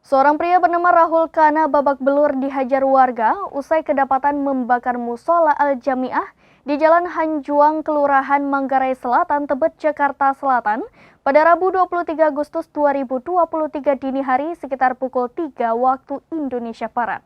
Seorang pria bernama Rahul Kana babak belur dihajar warga usai kedapatan membakar musola Al-Jamiah di Jalan Hanjuang, Kelurahan Manggarai Selatan, Tebet, Jakarta Selatan pada Rabu 23 Agustus 2023 dini hari sekitar pukul 3 waktu Indonesia Barat.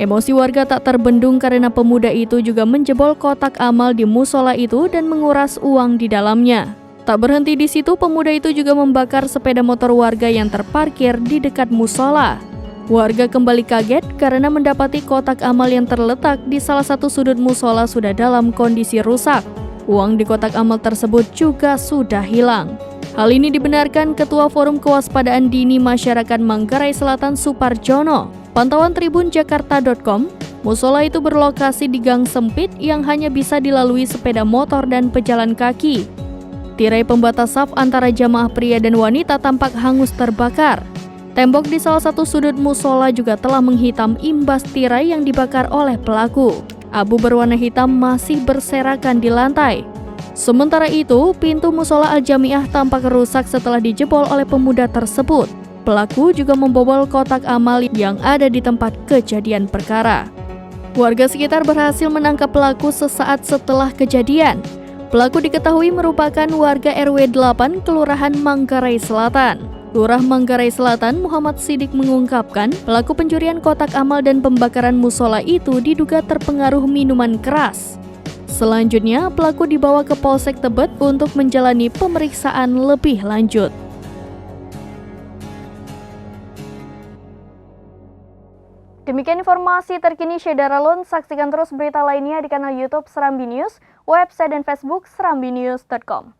Emosi warga tak terbendung karena pemuda itu juga menjebol kotak amal di musola itu dan menguras uang di dalamnya. Tak berhenti di situ, pemuda itu juga membakar sepeda motor warga yang terparkir di dekat musola. Warga kembali kaget karena mendapati kotak amal yang terletak di salah satu sudut musola sudah dalam kondisi rusak. Uang di kotak amal tersebut juga sudah hilang. Hal ini dibenarkan Ketua Forum Kewaspadaan Dini Masyarakat Manggarai Selatan Suparjono. Pantauan tribunjakarta.com, musola itu berlokasi di gang sempit yang hanya bisa dilalui sepeda motor dan pejalan kaki. Tirai pembatas saf antara jamaah pria dan wanita tampak hangus terbakar. Tembok di salah satu sudut musola juga telah menghitam imbas tirai yang dibakar oleh pelaku. Abu berwarna hitam masih berserakan di lantai. Sementara itu, pintu musola Al-Jamiah tampak rusak setelah dijebol oleh pemuda tersebut. Pelaku juga membobol kotak amal yang ada di tempat kejadian perkara. Warga sekitar berhasil menangkap pelaku sesaat setelah kejadian. Pelaku diketahui merupakan warga RW 8 Kelurahan Manggarai Selatan. Lurah Manggarai Selatan Muhammad Sidik mengungkapkan pelaku pencurian kotak amal dan pembakaran musola itu diduga terpengaruh minuman keras. Selanjutnya, pelaku dibawa ke Polsek Tebet untuk menjalani pemeriksaan lebih lanjut. Demikian informasi terkini Syedara Lun. Saksikan terus berita lainnya di kanal YouTube Serambi News, website dan Facebook serambinews.com.